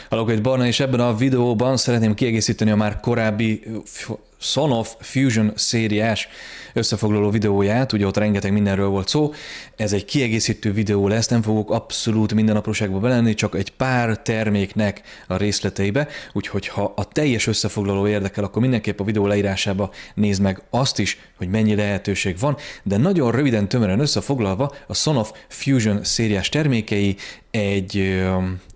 Halló, itt Barna, és ebben a videóban szeretném kiegészíteni a már korábbi Son of Fusion szériás összefoglaló videóját, ugye ott rengeteg mindenről volt szó. Ez egy kiegészítő videó lesz, nem fogok abszolút minden apróságba belenni, csak egy pár terméknek a részleteibe, úgyhogy ha a teljes összefoglaló érdekel, akkor mindenképp a videó leírásába nézd meg azt is, hogy mennyi lehetőség van, de nagyon röviden, tömören összefoglalva a Son of Fusion szériás termékei egy,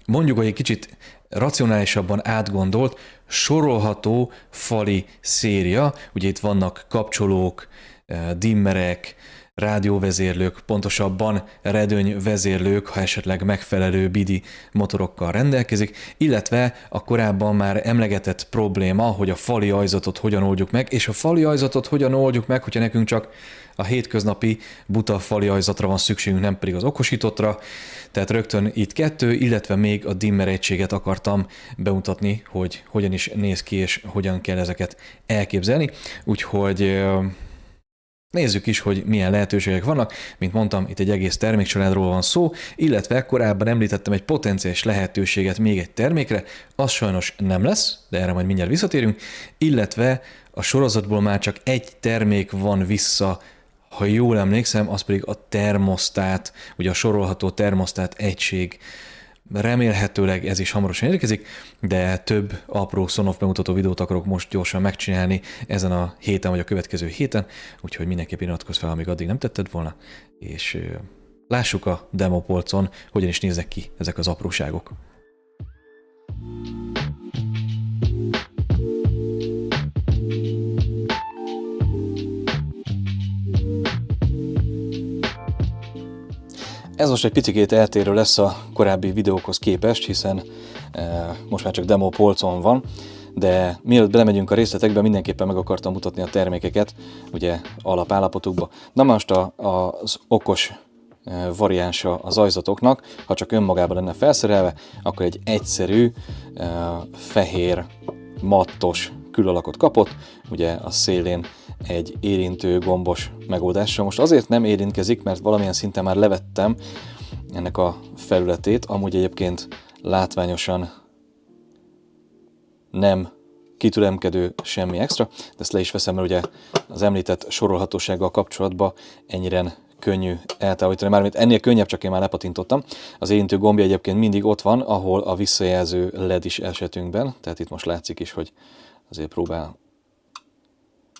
mondjuk, hogy egy kicsit racionálisabban átgondolt, sorolható fali széria. Ugye itt vannak kapcsolók, dimmerek, rádióvezérlők, pontosabban redőnyvezérlők, ha esetleg megfelelő BIDI motorokkal rendelkezik, illetve a korábban már emlegetett probléma, hogy a fali ajzatot hogyan oldjuk meg, és a fali ajzatot hogyan oldjuk meg, hogyha nekünk csak a hétköznapi buta fali ajzatra van szükségünk, nem pedig az okosítottra. Tehát rögtön itt kettő, illetve még a dimmer egységet akartam bemutatni, hogy hogyan is néz ki, és hogyan kell ezeket elképzelni. Úgyhogy nézzük is, hogy milyen lehetőségek vannak. Mint mondtam, itt egy egész termékcsaládról van szó, illetve korábban említettem egy potenciális lehetőséget még egy termékre, az sajnos nem lesz, de erre majd mindjárt visszatérünk, illetve a sorozatból már csak egy termék van vissza, ha jól emlékszem, az pedig a termosztát, ugye a sorolható termosztát egység. Remélhetőleg ez is hamarosan érkezik, de több apró Son of bemutató videót akarok most gyorsan megcsinálni ezen a héten vagy a következő héten, úgyhogy mindenképp iratkozz fel, amíg addig nem tetted volna, és lássuk a demopolcon, hogyan is néznek ki ezek az apróságok. Ez most egy picikét eltérő lesz a korábbi videókhoz képest, hiszen most már csak demo polcon van, de mielőtt belemegyünk a részletekbe, mindenképpen meg akartam mutatni a termékeket, ugye alapállapotukba. Na most az okos variánsa az ajzatoknak, ha csak önmagában lenne felszerelve, akkor egy egyszerű, fehér, mattos külalakot kapott, ugye a szélén egy érintő gombos megoldással. Most azért nem érintkezik, mert valamilyen szinten már levettem ennek a felületét, amúgy egyébként látványosan nem kitüremkedő semmi extra, de ezt le is veszem, mert ugye az említett sorolhatósággal kapcsolatban ennyire könnyű eltávolítani. Mármint ennél könnyebb, csak én már lepatintottam. Az érintő gombja egyébként mindig ott van, ahol a visszajelző LED is esetünkben, tehát itt most látszik is, hogy azért próbál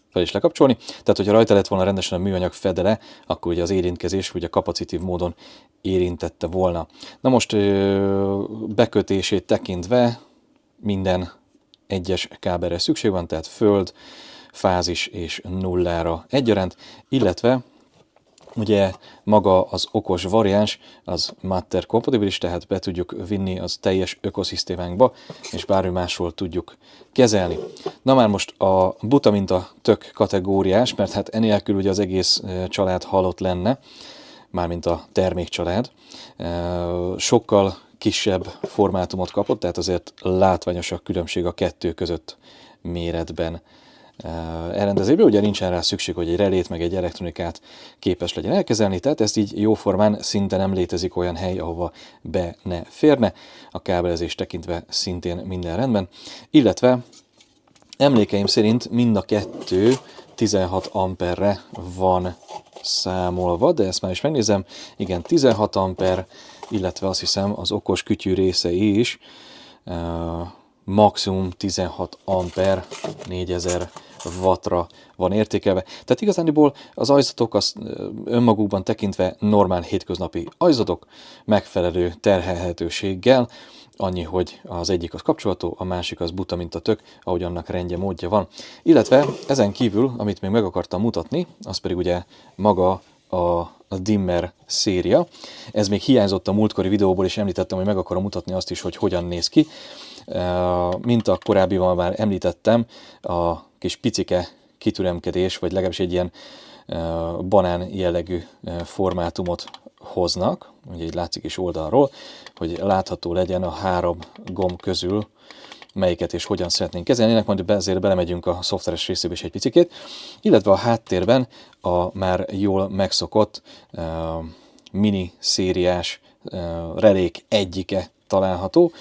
fel is lekapcsolni. Tehát, hogyha rajta lett volna rendesen a műanyag fedele, akkor ugye az érintkezés ugye kapacitív módon érintette volna. Na most bekötését tekintve minden egyes kábelre szükség van, tehát föld, fázis és nullára egyaránt, illetve ugye maga az okos variáns az Matter kompatibilis, tehát be tudjuk vinni az teljes ökoszisztémánkba, és bármi másról tudjuk kezelni. Na már most a buta minta tök kategóriás, mert hát enélkül ugye az egész család halott lenne, mármint a termékcsalád. Sokkal kisebb formátumot kapott, tehát azért látványos a különbség a kettő között méretben. Elrendezésben ugye nincsen rá szükség, hogy egy relét meg egy elektronikát képes legyen elkezelni, tehát ezt így jóformán szinte nem létezik olyan hely, ahova be ne férne, a kábelezés tekintve szintén minden rendben, illetve emlékeim szerint mind a kettő 16 amperre van számolva, de ezt már is megnézem, igen, 16 amper, illetve azt hiszem az okos kütyű részei is maximum 16 amper 4000 wattra van értékelve. Tehát igazándiból az ajzatok az önmagukban tekintve normál hétköznapi ajzatok, megfelelő terhelhetőséggel, annyi, hogy az egyik az kapcsolható, a másik az buta, mint a tök, ahogy annak rendje, módja van. Illetve ezen kívül, amit még meg akartam mutatni, az pedig ugye maga a dimmer széria. Ez még hiányzott a múltkori videóból, és említettem, hogy meg akarom mutatni azt is, hogy hogyan néz ki. Mint a korábbiban már említettem, a kis picike kitüremkedés, vagy legalábbis egy ilyen banán jellegű formátumot hoznak, ugye így látszik is oldalról, hogy látható legyen a 3 gomb közül, melyiket és hogyan szeretnénk kezelni, ennek majd ezért belemegyünk a szoftveres részébe is egy picikét, illetve a háttérben a már jól megszokott mini szériás relék egyike található.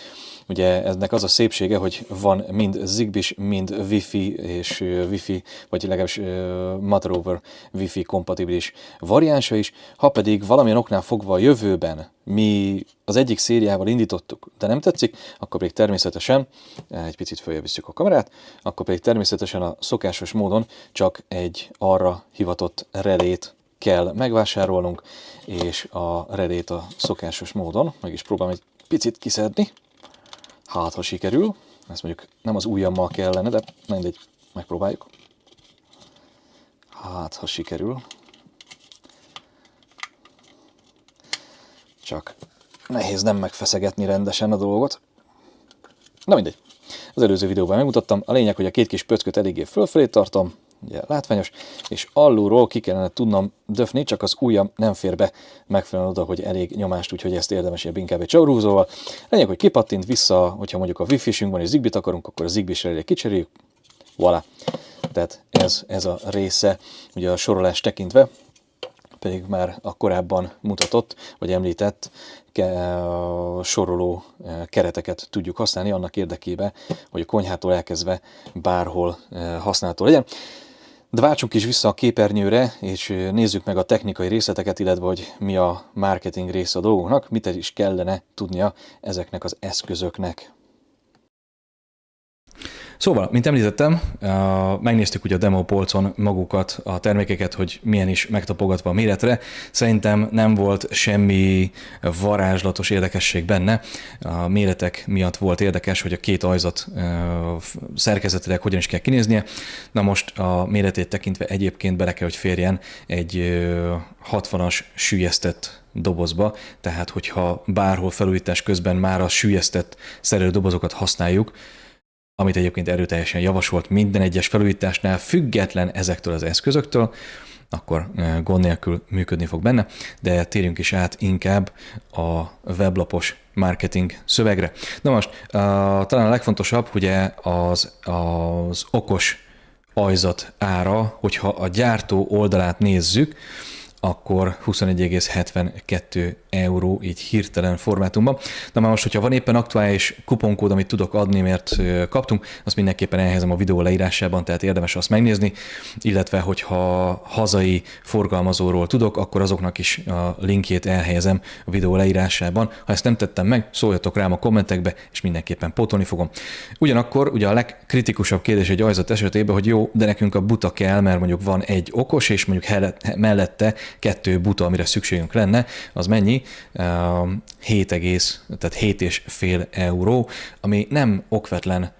Ugye ennek az a szépsége, hogy van mind Zigbee-s, mind Wi-Fi és Wi-Fi, vagy legalábbis Mother over Wi-Fi kompatibilis variánsa is. Ha pedig valamilyen oknál fogva a jövőben mi az egyik szériával indítottuk, de nem tetszik, akkor pedig természetesen, egy picit följebb visszük a kamerát, akkor pedig természetesen a szokásos módon csak egy arra hivatott relét kell megvásárolnunk, és a relét a szokásos módon, meg is próbálom egy picit kiszedni, hát ha sikerül, ezt mondjuk nem az ujjammal kellene, de mindegy, megpróbáljuk. Hát ha sikerül. Csak nehéz nem megfeszegetni rendesen a dolgot. Na mindegy. Az előző videóban megmutattam. A lényeg, hogy a két kis pöcköt eléggé fölfelé tartom, ugye látványos, és alulról ki kellene tudnom döfni, csak az ujjam nem fér be megfelelően oda, hogy elég nyomást, úgyhogy ezt érdemesebb inkább egy csavarhúzóval. Lényeg, hogy kipattint vissza, hogyha mondjuk a Wi-Fi-sünk van és Zigbee-t akarunk, akkor a Zigbee-s relét kicseréljük. Voilà. Tehát ez a része ugye a sorolás tekintve, pedig már a korábban mutatott, vagy említett soroló kereteket tudjuk használni annak érdekében, hogy a konyhától elkezdve bárhol használható legyen. De váltsunk is vissza a képernyőre, és nézzük meg a technikai részleteket, illetve hogy mi a marketing része a dolgoknak, mit is kellene tudnia ezeknek az eszközöknek. Szóval, mint említettem, megnéztük ugye a demo polcon magukat, a termékeket, hogy milyen is megtapogatva a méretre. Szerintem nem volt semmi varázslatos érdekesség benne. A méretek miatt volt érdekes, hogy a két ajzat szerkezetileg hogyan is kell kinéznie. Na most a méretét tekintve egyébként bele kell, hogy férjen egy 60-as süllyesztett dobozba, tehát hogyha bárhol felújítás közben már a süllyesztett szerelődobozokat használjuk, amit egyébként erőteljesen javasolt minden egyes felújításnál, független ezektől az eszközöktől, akkor gond nélkül működni fog benne, de térjünk is át inkább a weblapos marketing szövegre. Na most, talán a legfontosabb, ugye az okos ajzat ára, hogyha a gyártó oldalát nézzük, akkor 21,72 euró így hirtelen formátumban. De már most, hogyha van éppen aktuális kuponkód, amit tudok adni, mert kaptunk, azt mindenképpen elhelyezem a videó leírásában, tehát érdemes azt megnézni, illetve hogyha hazai forgalmazóról tudok, akkor azoknak is a linkjét elhelyezem a videó leírásában. Ha ezt nem tettem meg, szóljatok rám a kommentekbe, és mindenképpen pótolni fogom. Ugyanakkor ugye a legkritikusabb kérdés egy ajzat esetében, hogy jó, de nekünk a buta kell, mert mondjuk van egy okos, és mondjuk mellette 2 buta, amire szükségünk lenne, az mennyi? 7,5 euró, ami nem okvetlen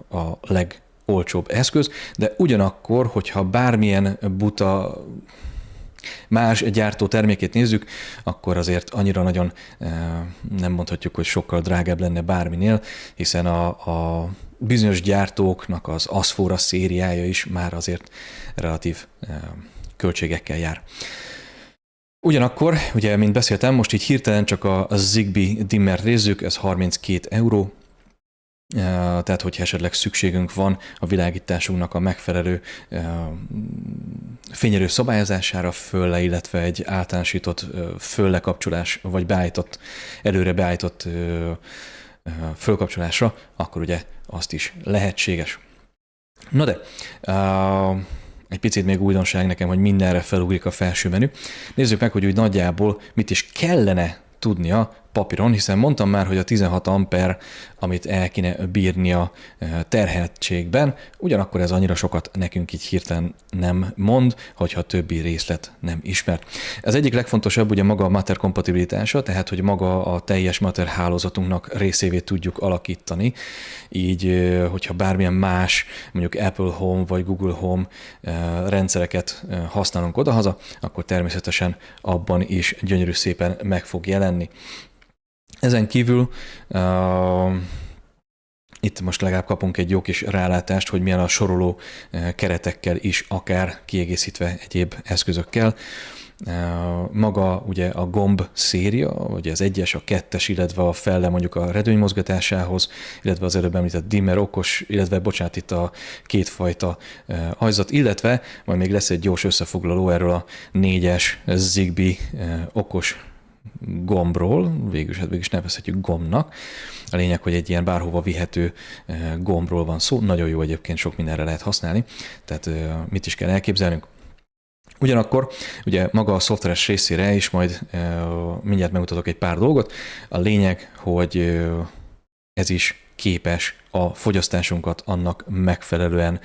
a legolcsóbb eszköz, de ugyanakkor, hogyha bármilyen buta más gyártó termékét nézzük, akkor azért annyira nagyon nem mondhatjuk, hogy sokkal drágább lenne bárminél, hiszen a bizonyos gyártóknak az Asphora szériája is már azért relatív költségekkel jár. Ugyanakkor, ugye, mint beszéltem, most így hirtelen csak a Zigbee dimmert nézzük, ez 32 euró, tehát hogyha esetleg szükségünk van a világításunknak a megfelelő fényerő szabályozására fölle, illetve egy általánosított föllekapcsolás, vagy előre beállított fölkapcsolásra, akkor ugye azt is lehetséges. Na de, egy picit még újdonság nekem, hogy mindenre felugrik a felső menü. Nézzük meg, hogy úgy nagyjából mit is kellene tudnia papíron, hiszen mondtam már, hogy a 16 amper, amit el kéne bírnia terheltségben, ugyanakkor ez annyira sokat nekünk így hirtelen nem mond, hogyha a többi részlet nem ismert. Ez egyik legfontosabb ugye maga a Matter kompatibilitása, tehát hogy maga a teljes Matter hálózatunknak részévé tudjuk alakítani, így hogyha bármilyen más, mondjuk Apple Home vagy Google Home rendszereket használunk odahaza, akkor természetesen abban is gyönyörű szépen meg fog jelenni. Ezen kívül itt most legalább kapunk egy jó kis rálátást, hogy milyen a soroló keretekkel is, akár kiegészítve egyéb eszközökkel. Maga ugye a gomb széria, ugye az 1-es, a 2-es, illetve a felle mondjuk a redőny mozgatásához, illetve az előbb említett dimmer okos, illetve bocsánat, itt a kétfajta ajzat, illetve majd még lesz egy gyors összefoglaló erről a 4-es Zigbee okos gombról, végülis nevezhetjük gombnak. A lényeg, hogy egy ilyen bárhova vihető gombról van szó, nagyon jó egyébként, sok mindenre lehet használni, tehát mit is kell elképzelnünk. Ugyanakkor ugye maga a szoftveres részére is majd mindjárt megmutatok egy pár dolgot. A lényeg, hogy ez is képes a fogyasztásunkat annak megfelelően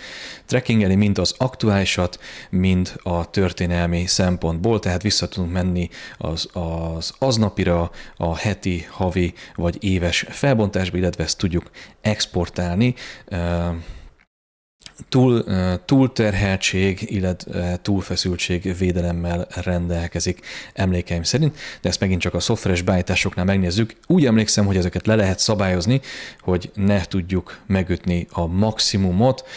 trackingelni, mind az aktuálisat, mind a történelmi szempontból, tehát vissza tudunk menni az aznapira, a heti, havi vagy éves felbontásba, illetve ezt tudjuk exportálni. Túlterheltség, illetve túlfeszültség védelemmel rendelkezik emlékeim szerint, de ezt megint csak a szoftveres beállításoknál megnézzük. Úgy emlékszem, hogy ezeket le lehet szabályozni, hogy ne tudjuk megütni a maximumot,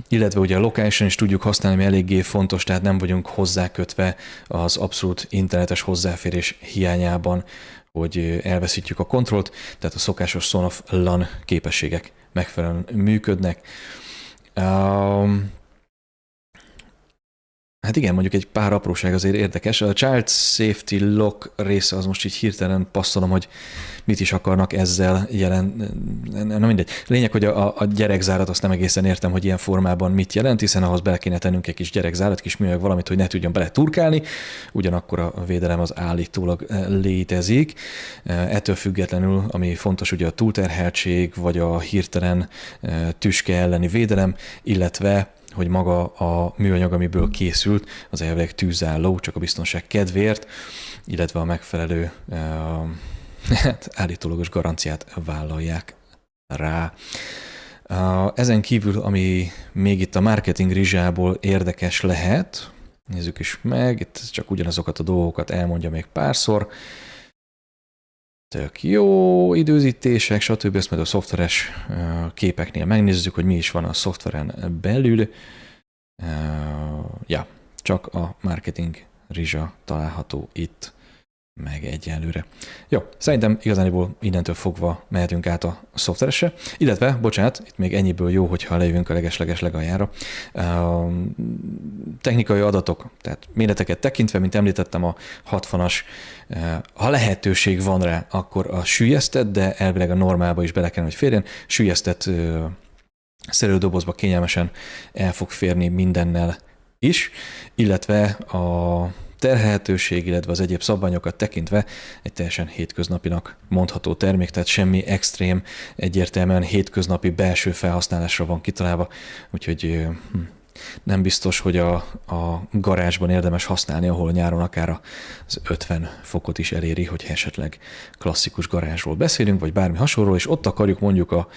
illetve ugye a location is tudjuk használni, ami eléggé fontos, tehát nem vagyunk hozzákötve az abszolút internetes hozzáférés hiányában, hogy elveszítjük a kontrollt, tehát a szokásos Son of LAN képességek megfelelően működnek. Hát igen, mondjuk egy pár apróság azért érdekes. A Child Safety Lock része az most így hirtelen passzolom, hogy mit is akarnak ezzel na mindegy. Lényeg, hogy a gyerekzárat azt nem egészen értem, hogy ilyen formában mit jelent, hiszen ahhoz bele kéne tennünk egy kis gyerekzárat, kis műanyag valamit, hogy ne tudjon bele turkálni. Ugyanakkor a védelem az állítólag létezik. Ettől függetlenül, ami fontos, ugye a túlterheltség, vagy a hirtelen tüske elleni védelem, illetve hogy maga a műanyag, amiből készült, az elvileg tűzálló, csak a biztonság kedvéért, illetve a megfelelő állítólagos garanciát vállalják rá. Ezen kívül, ami még itt a marketing rizsából érdekes lehet, nézzük is meg, itt csak ugyanazokat a dolgokat elmondja még párszor. Tök jó időzítések, stb. Ezt majd a szoftveres képeknél megnézzük, hogy mi is van a szoftveren belül. Csak a marketing rizsa található itt meg egyelőre. Jó, szerintem igazániból innentől fogva mehetünk át a szoftveresre, illetve, bocsánat, itt még ennyiből jó, hogyha lejövünk a leges legaljára. Technikai adatok, tehát méreteket tekintve, mint említettem, a 60-as, ha lehetőség van rá, akkor a süllyesztett, de elvileg a normálba is bele kellene, hogy férjen, süllyesztett szerelődobozba kényelmesen el fog férni mindennel is, illetve a terhelhetőség, illetve az egyéb szabványokat tekintve egy teljesen hétköznapinak mondható termék, tehát semmi extrém, egyértelműen hétköznapi belső felhasználásra van kitalálva, úgyhogy nem biztos, hogy a garázsban érdemes használni, ahol nyáron akár az 50 fokot is eléri, hogy esetleg klasszikus garázsról beszélünk, vagy bármi hasonló, és ott akarjuk mondjuk a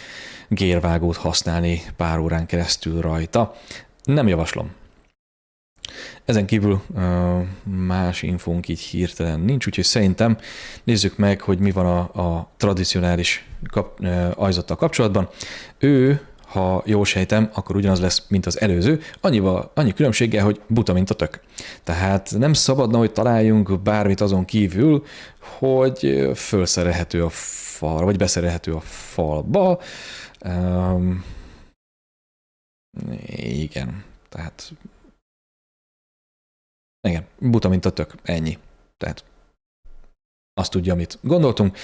gérvágót használni pár órán keresztül rajta. Nem javaslom. Ezen kívül más infónk így hirtelen nincs, úgyhogy szerintem nézzük meg, hogy mi van a tradicionális ajzattal kapcsolatban. Ő, ha jól sejtem, akkor ugyanaz lesz, mint az előző, annyi különbséggel, hogy buta, mint a tök. Tehát nem szabadna, hogy találjunk bármit azon kívül, hogy fölszerelhető a falra, vagy beszerelhető a falba. Igen, tehát igen, buta, mint a tök, ennyi. Tehát azt tudja, amit gondoltunk.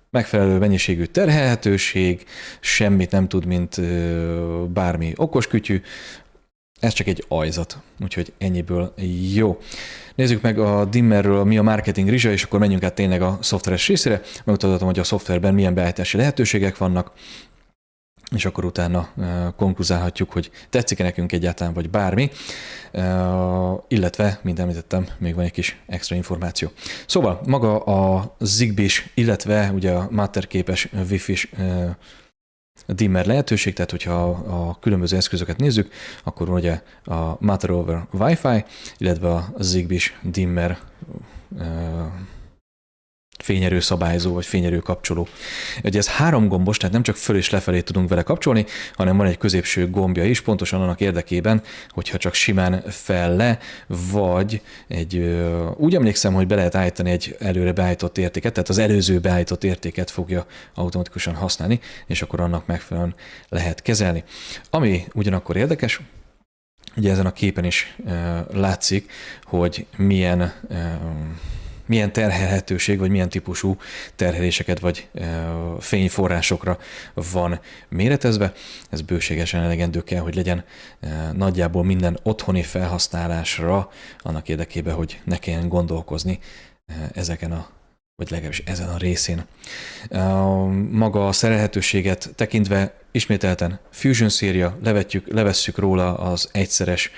Megfelelő mennyiségű terhelhetőség, semmit nem tud, mint bármi okos kütyű. Ez csak egy ajzat, úgyhogy ennyiből jó. Nézzük meg a dimmerről, mi a marketing rizsa, és akkor menjünk át tényleg a szoftveres részére. Megmutatom, hogy a szoftverben milyen beállítási lehetőségek vannak, és akkor utána konkluzálhatjuk, hogy tetszik-e nekünk egyáltalán, vagy bármi, illetve, mint említettem, még van egy kis extra információ. Szóval maga a Zigbee-s, illetve ugye a Matter-képes Wi-Fi-s dimmer lehetőség, tehát hogyha a különböző eszközöket nézzük, akkor ugye a Matter over Wi-Fi, illetve a Zigbee-s dimmer fényerő szabályzó, vagy fényerő kapcsoló. Ugye ez 3 gombos, tehát nem csak föl és lefelé tudunk vele kapcsolni, hanem van egy középső gombja is, pontosan annak érdekében, hogyha csak simán fel-le, vagy úgy emlékszem, hogy be lehet állítani egy előre beállított értéket, tehát az előző beállított értéket fogja automatikusan használni, és akkor annak megfelelően lehet kezelni. Ami ugyanakkor érdekes, ugye ezen a képen is látszik, hogy milyen milyen terhelhetőség, vagy milyen típusú terheléseket, vagy fényforrásokra van méretezve. Ez bőségesen elegendő kell, hogy legyen nagyjából minden otthoni felhasználásra, annak érdekében, hogy ne kelljen gondolkozni ezeken vagy legalábbis ezen a részén. Maga a szerelhetőséget tekintve ismételten Fusion széria, levesszük róla az egyszeres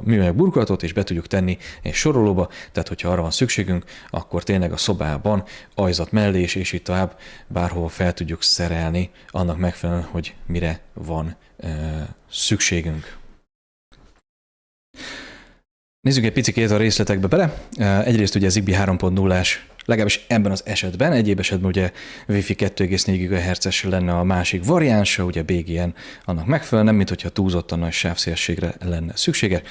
műanyag burkolatot, és be tudjuk tenni egy sorolóba, tehát hogyha arra van szükségünk, akkor tényleg a szobában, ajzat mellé és így tovább bárhol fel tudjuk szerelni, annak megfelelően, hogy mire van szükségünk. Nézzük egy picit a részletekbe bele. Egyrészt ugye Zigbee 3.0-ás, legalábbis ebben az esetben, egyéb esetben ugye Wi-Fi 2,4 GHz-es lenne a másik variánsa, ugye BGN annak megfelelően, nem mint hogyha túlzottan nagy sávszélességre lenne szüksége.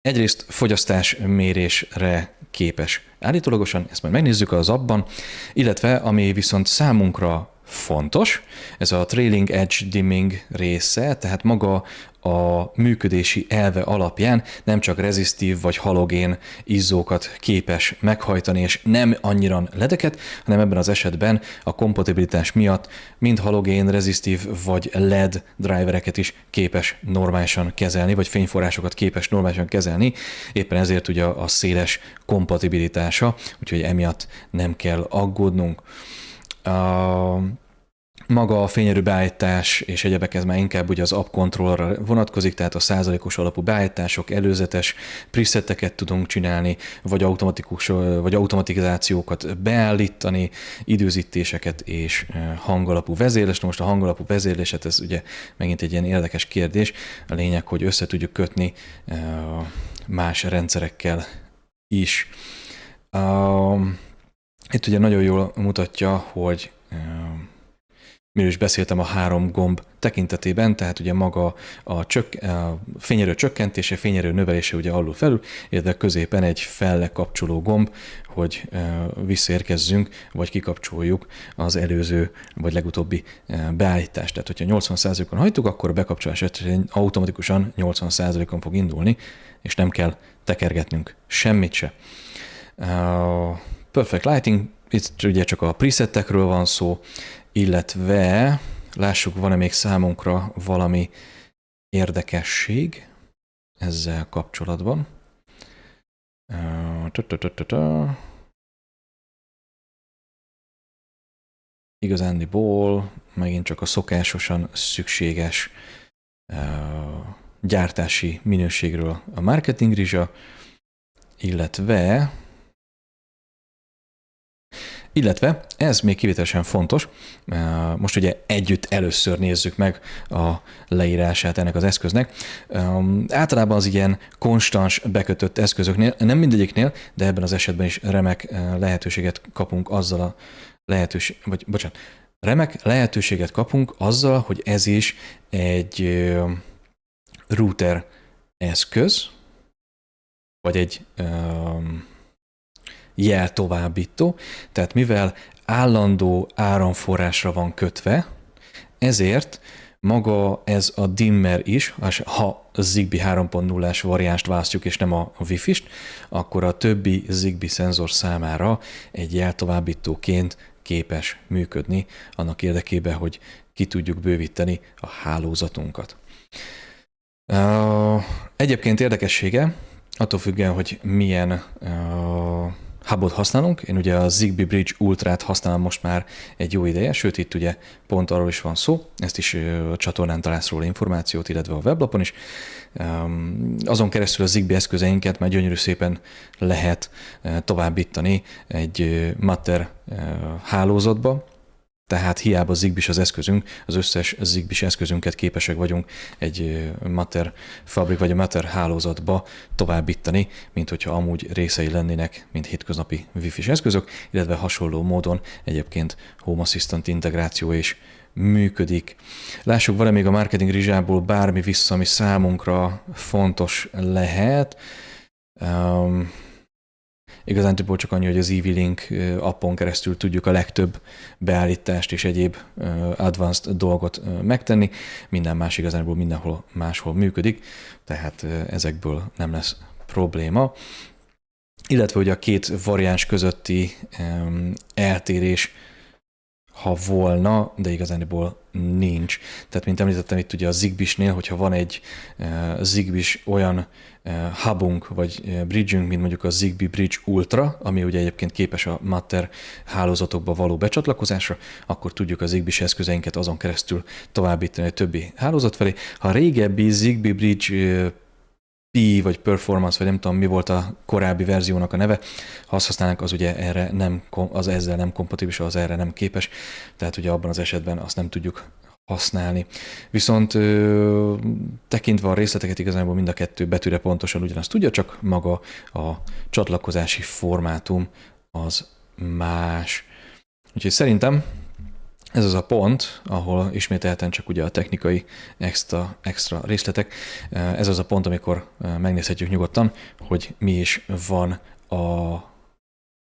Egyrészt fogyasztásmérésre képes állítólagosan, ezt majd megnézzük az appban, illetve ami viszont számunkra fontos, ez a trailing edge dimming része, tehát maga a működési elve alapján nem csak rezisztív vagy halogén izzókat képes meghajtani, és nem annyira ledeket, hanem ebben az esetben a kompatibilitás miatt mind halogén, rezisztív vagy LED drivereket is képes normálisan kezelni, vagy fényforrásokat képes normálisan kezelni, éppen ezért ugye a széles kompatibilitása, úgyhogy emiatt nem kell aggódnunk. Maga a fényerő beállítás és egyebek, ez már inkább ugye az app controllerra vonatkozik, tehát a százalékos alapú beállítások, előzetes preseteket tudunk csinálni, vagy automatizációkat beállítani, időzítéseket és hangalapú vezérlést. Most a hangalapú vezérléset, ez ugye megint egy ilyen érdekes kérdés. A lényeg, hogy össze tudjuk kötni más rendszerekkel is. Itt ugye nagyon jól mutatja, hogy miről is beszéltem a 3 gomb tekintetében, tehát ugye maga a fényerő csökkentése, fényerő növelése ugye alul felül, illetve középen egy fellekapcsoló gomb, hogy visszaérkezzünk, vagy kikapcsoljuk az előző, vagy legutóbbi beállítást. Tehát, hogyha 80%-on hajtjuk, akkor a bekapcsolás esetén automatikusan 80%-on fog indulni, és nem kell tekergetnünk semmit se. Perfect Lighting, itt ugye csak a presettekről van szó, illetve lássuk, van-e még számunkra valami érdekesség ezzel kapcsolatban. Igazándiból megint csak a szokásosan szükséges gyártási minőségről a marketing rizsa, illetve ez még kivételesen fontos, most ugye együtt először nézzük meg a leírását ennek az eszköznek. Általában az ilyen konstans bekötött eszközöknél, nem mindegyiknél, de ebben az esetben is remek lehetőséget kapunk azzal remek lehetőséget kapunk azzal, hogy ez is egy router eszköz, vagy egy jeltovábbító, tehát mivel állandó áramforrásra van kötve, ezért maga ez a dimmer is, ha a Zigbee 3.0-ás variánst választjuk, és nem a Wi-Fi-st, akkor a többi Zigbee szenzor számára egy jeltovábbítóként képes működni, annak érdekében, hogy ki tudjuk bővíteni a hálózatunkat. Egyébként érdekessége, attól függően, hogy milyen hubot használunk. Én ugye a Zigbee Bridge Ultrát használom most már egy jó ideje, sőt itt ugye pont arról is van szó, ezt is a csatornán találsz róla információt, illetve a weblapon is. Azon keresztül a Zigbee eszközeinket már gyönyörű szépen lehet továbbítani egy Matter hálózatba, tehát hiába Zigbee-s az eszközünk, az összes Zigbee-s eszközünket képesek vagyunk egy Matter fabrik vagy a Matter hálózatba továbbítani, mint hogyha amúgy részei lennének, mint hétköznapi Wi-Fi-s eszközök, illetve hasonló módon egyébként Home Assistant integráció is működik. Lássuk, van még a marketing rizsából bármi vissza, ami számunkra fontos lehet. Igazándiból csak annyi, hogy az EV-Link appon keresztül tudjuk a legtöbb beállítást és egyéb advanced dolgot megtenni. Minden más igazándiból mindenhol máshol működik, tehát ezekből nem lesz probléma. illetve ugye a két variáns közötti eltérés, ha volna, de igazániból nincs. Tehát, mint említettem itt ugye a Zigbee-snél, hogyha van egy Zigbee-s olyan hubunk vagy bridge-ünk, mint mondjuk a Zigbee Bridge Ultra, ami ugye egyébként képes a Matter hálózatokba való becsatlakozásra, akkor tudjuk a Zigbee-s eszközeinket azon keresztül továbbítani a többi hálózat felé. Ha a régebbi Zigbee Bridge P vagy Performance, vagy nem tudom mi volt a korábbi verziónak a neve, ha azt használnánk, az ugye erre nem, az ezzel nem kompatibilis, az erre nem képes, tehát ugye abban az esetben azt nem tudjuk használni. Viszont tekintve a részleteket igazából mind a kettő betűre pontosan ugyanazt tudja, csak maga a csatlakozási formátum az más. Úgyhogy szerintem ez az a pont, ahol ismételten csak ugye a technikai extra részletek, ez az a pont, amikor megnézhetjük nyugodtan, hogy mi is van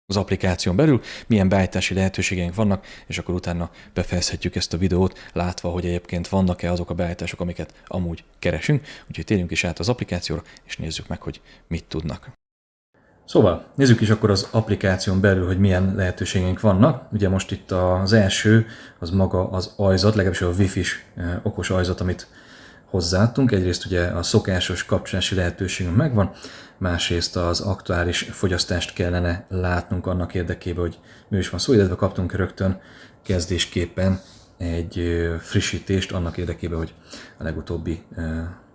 az applikáción belül, milyen beállítási lehetőségeink vannak, és akkor utána befejezhetjük ezt a videót, látva, hogy egyébként vannak-e azok a beállítások, amiket amúgy keresünk. Úgyhogy térjünk is át az applikációra, és nézzük meg, hogy mit tudnak. Szóval nézzük is akkor az applikáción belül, hogy milyen lehetőségeink vannak. Ugye most itt az első, az maga az ajzat, legalábbis a Wi-Fi-s okos ajzat, amit hozzáadtunk. Egyrészt ugye a szokásos kapcsolási lehetőségünk megvan, másrészt az aktuális fogyasztást kellene látnunk annak érdekében, hogy mi is van szó, illetve kaptunk rögtön kezdésképpen egy frissítést annak érdekében, hogy a legutóbbi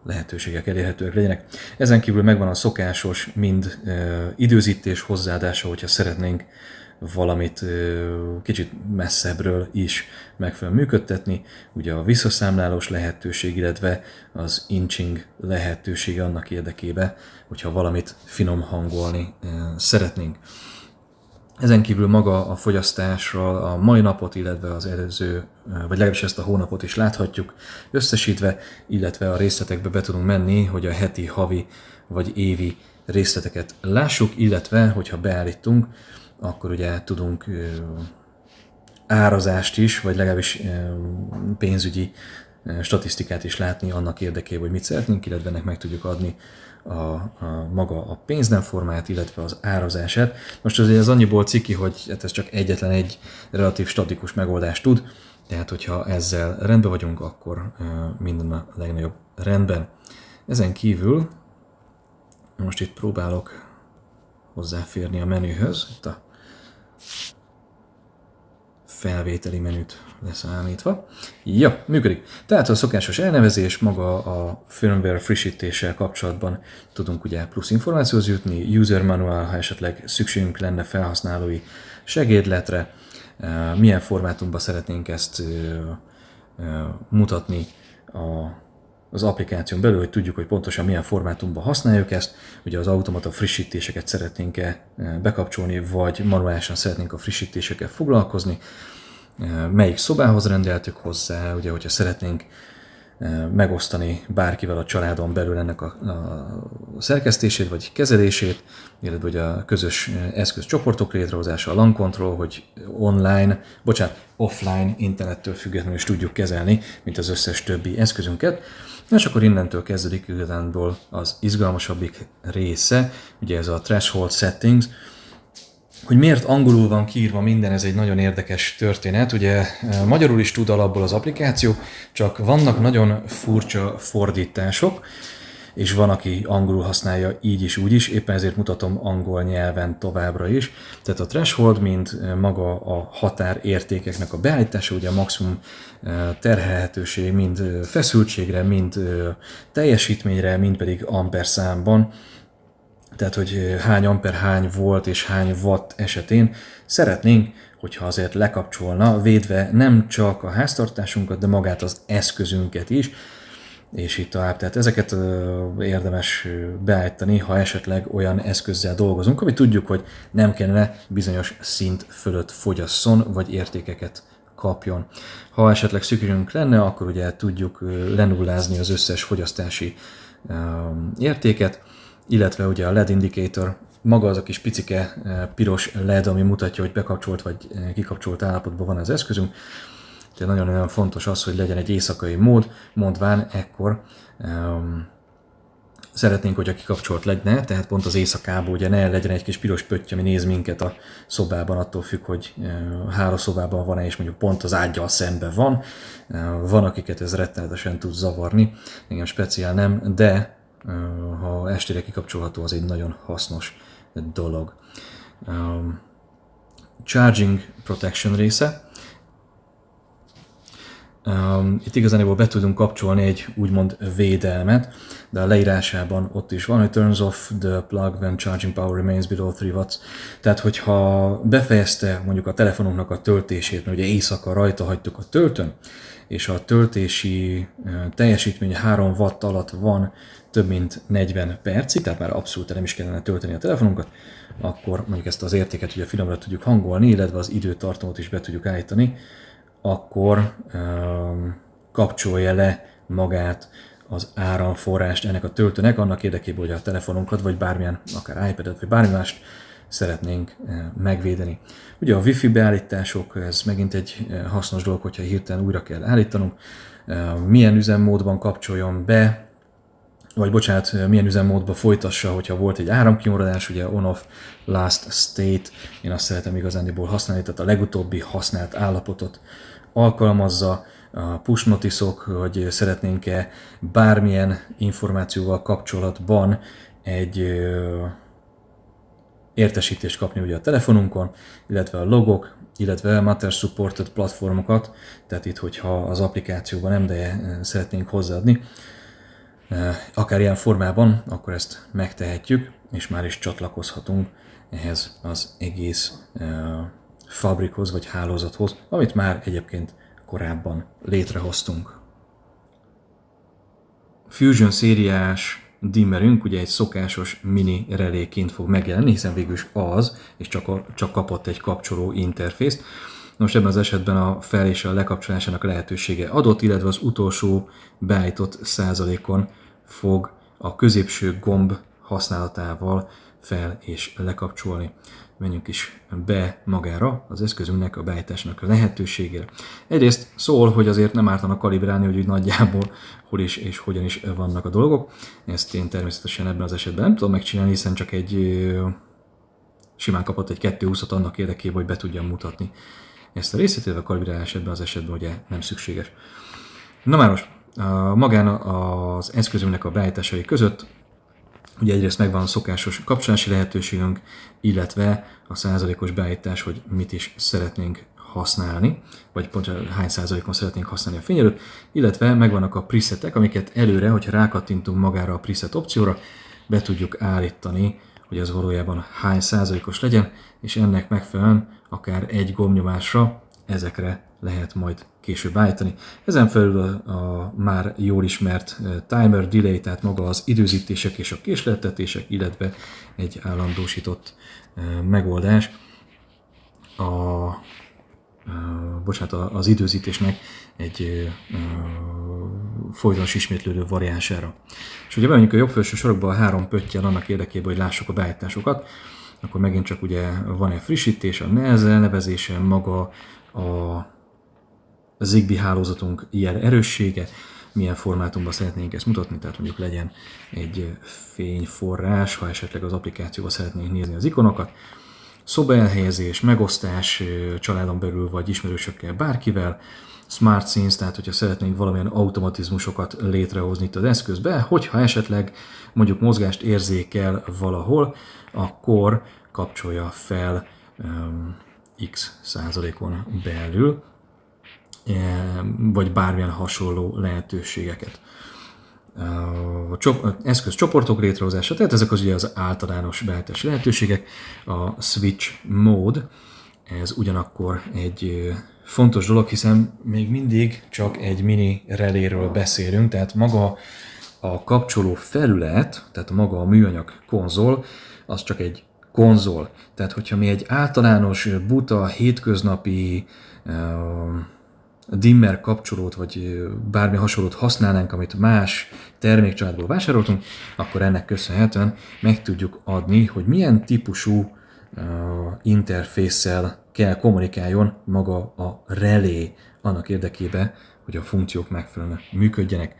lehetőségek elérhetőek legyenek. Ezen kívül megvan a szokásos mind időzítés hozzáadása, hogyha szeretnénk valamit kicsit messzebbről is megfelelően működtetni. Ugye a visszaszámlálós lehetőség, illetve az inching lehetősége annak érdekében, hogyha valamit finom hangolni szeretnénk. Ezen kívül maga a fogyasztásról a mai napot, illetve az előző, vagy legalábbis ezt a hónapot is láthatjuk összesítve, illetve a részletekbe be tudunk menni, hogy a heti, havi vagy évi részleteket lássuk, illetve hogyha beállítunk, akkor ugye tudunk árazást is, vagy legalábbis pénzügyi statisztikát is látni annak érdekében, hogy mit szeretnénk, illetve ennek meg tudjuk adni maga a pénznemformát, illetve az árazását. Most azért ez annyiból ciki, hogy ez csak egyetlen egy relatív statikus megoldást tud, tehát hogyha ezzel rendben vagyunk, akkor minden a legnagyobb rendben. Ezen kívül most itt próbálok hozzáférni a menühöz, itt a felvételi menüt leszámítva. Ja, működik. Tehát a szokásos elnevezés, maga a firmware frissítéssel kapcsolatban tudunk ugye plusz információhoz jutni, user manual, ha esetleg szükségünk lenne felhasználói segédletre, milyen formátumban szeretnénk ezt mutatni az applikáción belül, hogy tudjuk, hogy pontosan milyen formátumban használjuk ezt. Ugye az automata frissítéseket szeretnénk-e bekapcsolni, vagy manuálisan szeretnénk a frissítésekkel foglalkozni. Melyik szobához rendeltük hozzá, ugye, hogyha szeretnénk megosztani bárkivel a családon belül ennek a szerkesztését vagy kezelését, illetve ugye a közös eszközcsoportok létrehozása, a LAN control, hogy offline internettől függetlenül is tudjuk kezelni, mint az összes többi eszközünket. És akkor innentől kezdődik igazából az izgalmasabbik része, ugye ez a threshold settings. Hogy miért angolul van kiírva minden, ez egy nagyon érdekes történet. Ugye magyarul is tud alapból az applikáció, csak vannak nagyon furcsa fordítások, és van, aki angolul használja így is, úgy is, éppen ezért mutatom angol nyelven továbbra is. Tehát a threshold, mint maga a határértékeknek a beállítása, ugye a maximum terhelhetőség mind feszültségre, mind teljesítményre, mind pedig amperszámban. Tehát, hogy hány amper, hány volt és hány watt esetén szeretnénk, hogyha azért lekapcsolna, védve nem csak a háztartásunkat, de magát az eszközünket is, és itt tovább. Tehát ezeket érdemes beállítani, ha esetleg olyan eszközzel dolgozunk, ami tudjuk, hogy nem kellene bizonyos szint fölött fogyasszon, vagy értékeket kapjon. Ha esetleg szükségünk lenne, akkor ugye tudjuk lenullázni az összes fogyasztási értéket, illetve ugye a LED indicator, maga az a kis picike piros LED, ami mutatja, hogy bekapcsolt vagy kikapcsolt állapotban van az eszközünk. Tehát nagyon-nagyon fontos az, hogy legyen egy éjszakai mód, mondván ekkor szeretnénk, hogyha kikapcsolt lenne, tehát pont az éjszakában ugye ne legyen egy kis piros pötty, ami néz minket a szobában, attól függ, hogy hálószobában van-e, és mondjuk pont az ággyal szemben van. Van, akiket ez rettenetesen tud zavarni, engem speciál nem, de ha estére kikapcsolható, az egy nagyon hasznos dolog. Charging Protection része. Itt igazából be tudunk kapcsolni egy úgymond védelmet, de a leírásában ott is van, hogy turns off the plug when charging power remains below 3 watts. Tehát, hogyha befejezte mondjuk a telefonunknak a töltését, mert ugye éjszaka rajta hagytuk a töltőn, és a töltési teljesítmény 3 watt alatt van több mint 40 percig, tehát már abszolút nem is kellene tölteni a telefonunkat, akkor mondjuk ezt az értéket ugye finomra tudjuk hangolni, illetve az időtartamot is be tudjuk állítani, akkor kapcsolja le magát az áramforrást ennek a töltőnek, annak érdekében, hogy a telefonunkat, vagy bármilyen, akár iPad-et, vagy bármi mást szeretnénk megvédeni. Ugye a Wi-Fi beállítások, ez megint egy hasznos dolog, hogyha hirtelen újra kell állítanunk. Milyen üzemmódban kapcsoljon be, vagy bocsánat, milyen üzemmódba folytassa, hogyha volt egy áramkimaradás, ugye on-off last state, én azt szeretem igazándiból használni, tehát a legutóbbi használt állapotot alkalmazza, a push notice-ok, hogy szeretnénk-e bármilyen információval kapcsolatban egy értesítést kapni ugye a telefonunkon, illetve a logok, illetve a Matter supported platformokat, tehát itt, hogyha az applikációban nem, de szeretnénk hozzáadni, akár ilyen formában, akkor ezt megtehetjük, és már is csatlakozhatunk ehhez az egész fabrikhoz vagy hálózathoz, amit már egyébként korábban létrehoztunk. Fusion szériás dimmerünk ugye egy szokásos mini reléként fog megjelenni, hiszen végül is az, és csak kapott egy kapcsoló interfészt. Most ebben az esetben a fel- és a lekapcsolásának lehetősége adott, illetve az utolsó beállított százalékon fog a középső gomb használatával fel- és lekapcsolni. Menjünk is be magára az eszközünknek a beállításnak a lehetőségére. Egyrészt szól, hogy azért nem ártana kalibrálni, hogy úgy nagyjából hol is és hogyan is vannak a dolgok. Ezt én természetesen ebben az esetben nem tudom megcsinálni, hiszen csak simán kapott egy 220-at annak érdekében, hogy be tudjam mutatni ezt a részét, illetve a kalibrálás ebben az esetben ugye nem szükséges. Na már most, magán az eszközünknek a beállításai között ugye egyrészt megvan a szokásos kapcsolási lehetőségünk, illetve a százalékos beállítás, hogy mit is szeretnénk használni, vagy pontosan hány százalékon szeretnénk használni a fényerőt, illetve megvannak a presetek, amiket előre, hogyha rákattintunk magára a preset opcióra, be tudjuk állítani, hogy ez valójában hány százalékos legyen, és ennek megfelelően akár egy gombnyomásra ezekre lehet majd később állítani. Ezen felül a már jól ismert timer delay, tehát maga az időzítések és a késleltetések, illetve egy állandósított megoldás. Az időzítésnek egy folytonos ismétlődő variánsára. És ugye bemenjünk a jobb felső sorokba a 3 pöttyel annak érdekében, hogy lássuk a beállításokat, akkor megint csak ugye van egy frissítés, a NAS elnevezése, maga a Zigbee hálózatunk ilyen erőssége, milyen formátumban szeretnénk ezt mutatni, tehát mondjuk legyen egy fényforrás, ha esetleg az applikációban szeretnénk nézni az ikonokat, szobaelhelyezés, megosztás családon belül vagy ismerősökkel, bárkivel, smart scenes, tehát hogyha szeretnénk valamilyen automatizmusokat létrehozni itt az eszközbe, hogyha esetleg mondjuk mozgást érzékel valahol, akkor kapcsolja fel x százalékon belül, vagy bármilyen hasonló lehetőségeket. Eszközcsoportok létrehozása, tehát ezek az ugye az általános beállítási lehetőségek. A switch mode, ez ugyanakkor egy fontos dolog, hiszen még mindig csak egy mini reléről beszélünk, tehát maga a kapcsoló felület, tehát maga a műanyag konzol, az csak egy konzol. Tehát hogyha mi egy általános, buta, hétköznapi dimmer kapcsolót, vagy bármi hasonlót használnánk, amit más termékcsaládból vásároltunk, akkor ennek köszönhetően meg tudjuk adni, hogy milyen típusú interfésszel kell kommunikáljon maga a relé annak érdekében, hogy a funkciók megfelelően működjenek.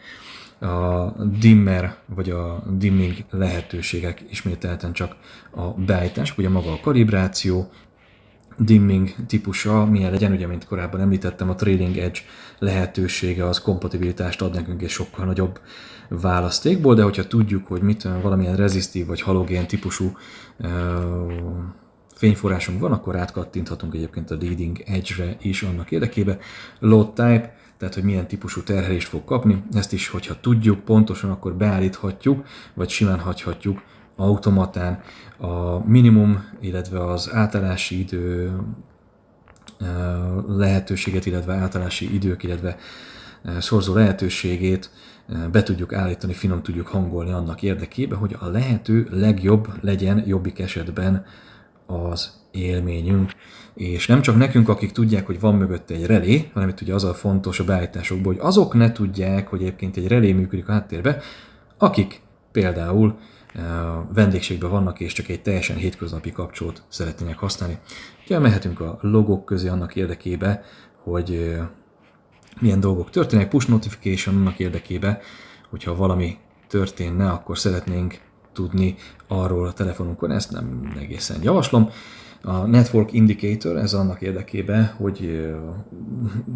A dimmer vagy a dimming lehetőségek ismételten csak a beállítások, ugye maga a kalibráció, dimming típusa milyen legyen, ugye mint korábban említettem, a Trailing Edge lehetősége az kompatibilitást ad nekünk egy sokkal nagyobb választékból, de hogyha tudjuk, hogy valamilyen rezisztív vagy halogén típusú fényforrásunk van, akkor átkattinthatunk egyébként a Leading Edge-re is annak érdekében. Load Type, tehát hogy milyen típusú terhelést fog kapni, ezt is, hogyha tudjuk pontosan, akkor beállíthatjuk, vagy simán hagyhatjuk automatán. A minimum, illetve az átállási idő lehetőséget, illetve átállási idők, illetve szorzó lehetőségét be tudjuk állítani, finom tudjuk hangolni annak érdekében, hogy a lehető legjobb legyen jobbik esetben az élményünk. És nem csak nekünk, akik tudják, hogy van mögötte egy relé, hanem itt ugye az a fontos a beállításokból, hogy azok ne tudják, hogy egyébként egy relé működik a háttérben, akik például vendégségben vannak, és csak egy teljesen hétköznapi kapcsolót szeretnének használni. Ugye mehetünk a logok közé annak érdekében, hogy milyen dolgok történnek, push notification annak érdekében, hogyha valami történne, akkor szeretnénk tudni arról a telefonunkon, ezt nem egészen javaslom. A Network Indicator, ez annak érdekében, hogy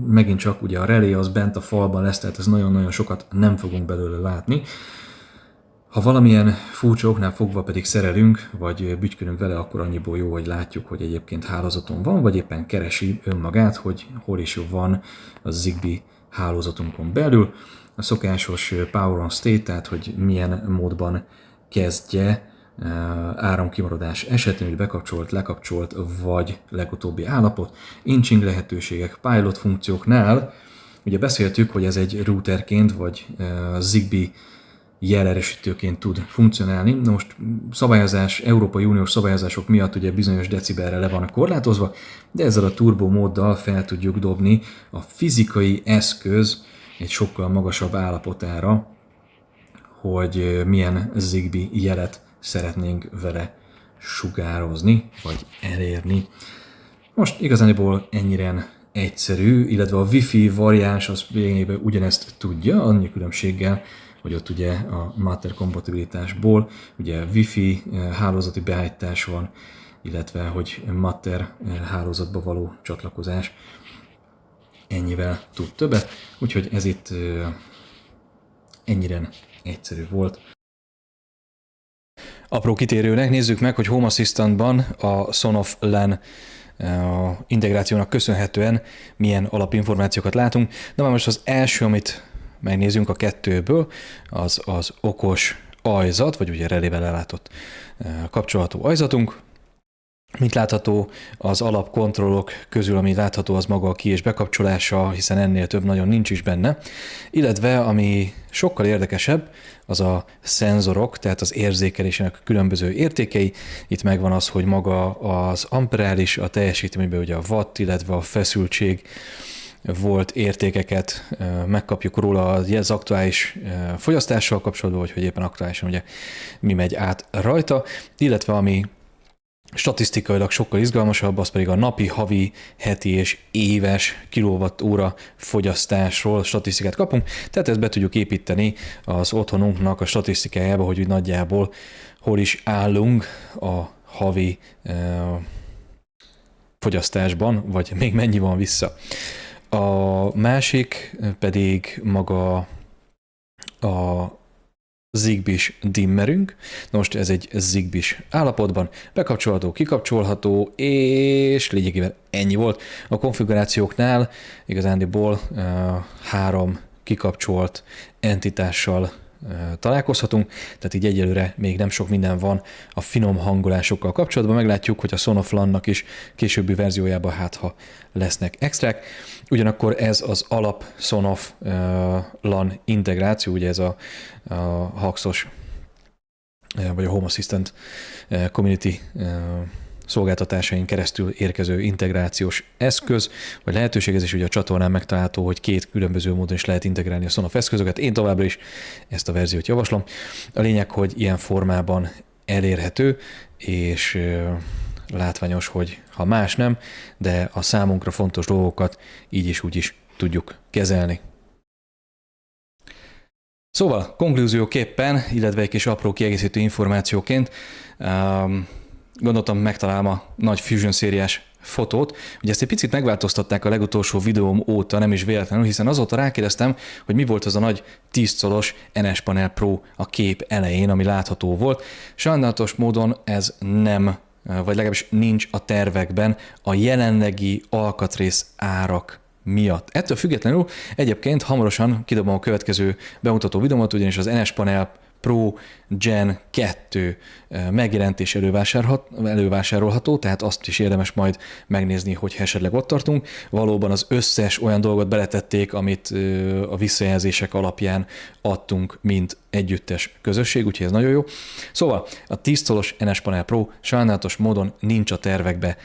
megint csak ugye a relé az bent a falban lesz, tehát ez nagyon-nagyon sokat nem fogunk belőle látni. Ha valamilyen furcsa oknál fogva pedig szerelünk, vagy bütykölünk vele, akkor annyiból jó, hogy látjuk, hogy egyébként hálózaton van, vagy éppen keresi önmagát, hogy hol is van a Zigbee hálózatunkon belül. A szokásos Power on State, tehát hogy milyen módban kezdje áramkimaradás esetén, hogy bekapcsolt, lekapcsolt, vagy legutóbbi állapot. Inching lehetőségek, pilot funkcióknál, ugye beszéltük, hogy ez egy routerként, vagy Zigbee jelerősítőként tud funkcionálni. Na most szabályozás, Európai Uniós szabályozások miatt ugye bizonyos decibelre le van korlátozva, de ezzel a turbo móddal fel tudjuk dobni a fizikai eszköz egy sokkal magasabb állapotára, hogy milyen Zigbee jelet szeretnénk vele sugározni, vagy elérni. Most igazából ennyire egyszerű, illetve a Wi-Fi variáns az lényegében ugyanezt tudja, annyi különbséggel, hogy ott ugye a Matter kompatibilitásból ugye Wi-Fi hálózati beállítás van, illetve hogy Matter hálózatba való csatlakozás ennyivel tud többet, úgyhogy ez itt ennyire egyszerű volt. Apró kitérőnek nézzük meg, hogy Home Assistantban a Sonoff LAN integrációnak köszönhetően milyen alapinformációkat látunk. De már most az első, amit megnézzünk a kettőből, az okos ajzat, vagy ugye relével ellátott kapcsolható ajzatunk. Mint látható, az alapkontrollok közül, ami látható, az maga a ki- és bekapcsolása, hiszen ennél több nagyon nincs is benne. Illetve, ami sokkal érdekesebb, az a szenzorok, tehát az érzékelésének különböző értékei. Itt megvan az, hogy maga az amperális, a teljesítményben ugye a watt, illetve a feszültség volt értékeket megkapjuk róla az aktuális fogyasztással kapcsolatban, vagy hogy éppen aktuálisan ugye mi megy át rajta, illetve ami statisztikailag sokkal izgalmasabb, az pedig a napi, havi, heti és éves kilovattóra fogyasztásról statisztikát kapunk, tehát ezt be tudjuk építeni az otthonunknak a statisztikájába, hogy nagyjából hol is állunk a havi fogyasztásban, vagy még mennyi van vissza. A másik pedig maga a Zigbee-s dimmerünk. Most ez egy Zigbee-s állapotban, bekapcsolható, kikapcsolható, és lényegében ennyi volt. A konfigurációknál igazándiból 3 kikapcsolt entitással találkozhatunk, tehát így egyelőre még nem sok minden van a finom hangolásokkal kapcsolatban. Meglátjuk, hogy a Sonoff LAN-nak is későbbi verziójában ha lesznek extrák. Ugyanakkor ez az alap Sonoff LAN integráció, ugye ez a Haxos vagy a Home Assistant Community szolgáltatásain keresztül érkező integrációs eszköz, vagy lehetőség, ez is ugye a csatornán megtalálható, hogy 2 különböző módon is lehet integrálni a Sonoff eszközöket. Én továbbra is ezt a verziót javaslom. A lényeg, hogy ilyen formában elérhető, és látványos, hogy ha más nem, de a számunkra fontos dolgokat így is úgy is tudjuk kezelni. Szóval konklúzióképpen, illetve egy kis apró kiegészítő információként gondoltam megtalálom a nagy Fusion szériás fotót. Ugye ezt egy picit megváltoztatták a legutolsó videóm óta, nem is véletlenül, hiszen azóta rákérdeztem, hogy mi volt az a nagy 10 colos NS Panel Pro a kép elején, ami látható volt. Sajnálatos módon ez nem, vagy legalábbis nincs a tervekben a jelenlegi alkatrész árak miatt. Ettől függetlenül egyébként hamarosan kidobom a következő bemutató videómat, ugyanis az NS Panel Pro Gen 2 megjelent és elővásárolható, tehát azt is érdemes majd megnézni, hogy esetleg ott tartunk. Valóban az összes olyan dolgot beletették, amit a visszajelzések alapján adtunk, mint együttes közösség, úgyhogy ez nagyon jó. Szóval a 10 colos NS Panel Pro sajnálatos módon nincs a tervekbe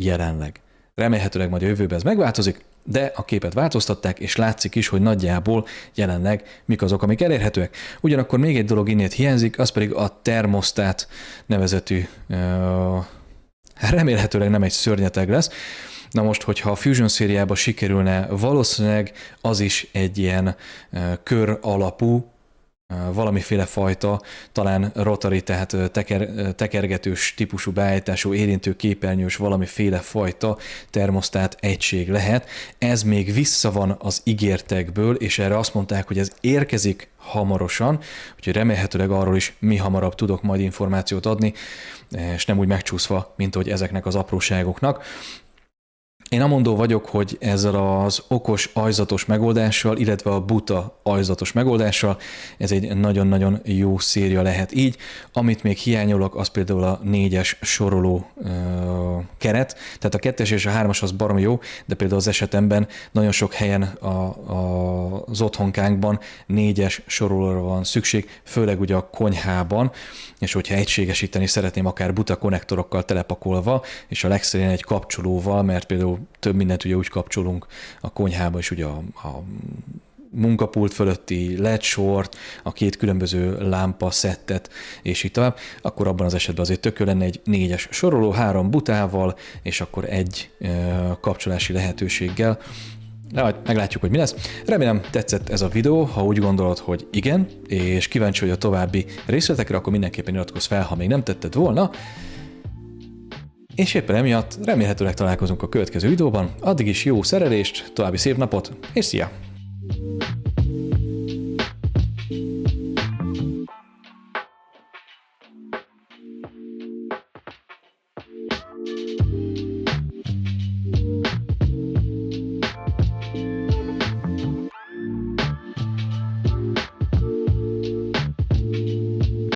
jelenleg. Remélhetőleg majd a jövőben ez megváltozik, de a képet változtatták, és látszik is, hogy nagyjából jelenleg mik azok, amik elérhetőek. Ugyanakkor még egy dolog innét hiányzik, az pedig a termosztát nevezetű, remélhetőleg nem egy szörnyeteg lesz. Na most, hogyha a Fusion szériába sikerülne, valószínűleg az is egy ilyen kör alapú, valamiféle fajta, talán rotary, tehát tekergetős típusú beállítású, érintő képernyős valamiféle fajta termosztát egység lehet. Ez még vissza van az ígértekből, és erre azt mondták, hogy ez érkezik hamarosan, úgyhogy remélhetőleg arról is mi hamarabb tudok majd információt adni, és nem úgy megcsúszva, mint hogy ezeknek az apróságoknak. Én amondó vagyok, hogy ezzel az okos ajzatos megoldással, illetve a buta ajzatos megoldással ez egy nagyon-nagyon jó széria lehet így. Amit még hiányolok, az például a 4-es soroló keret, tehát a 2-es és a 3-as az baromi jó, de például az esetemben nagyon sok helyen az otthonkánkban 4-es sorolóra van szükség, főleg ugye a konyhában, és hogyha egységesíteni szeretném akár buta konnektorokkal telepakolva, és a legszerűen egy kapcsolóval, mert például több mindent ugye úgy kapcsolunk a konyhába, és ugye a munkapult fölötti LED sort, a 2 különböző lámpa szettet, és így tovább, akkor abban az esetben azért tök jó lenne egy 4-es soroló, 3 butával, és akkor egy kapcsolási lehetőséggel. De majd meglátjuk, hogy mi lesz. Remélem tetszett ez a videó, ha úgy gondolod, hogy igen, és kíváncsi vagy a további részletekre, akkor mindenképpen iratkozz fel, ha még nem tetted volna. És éppen emiatt remélhetőleg találkozunk a következő videóban. Addig is jó szerelést, további szép napot, és szia!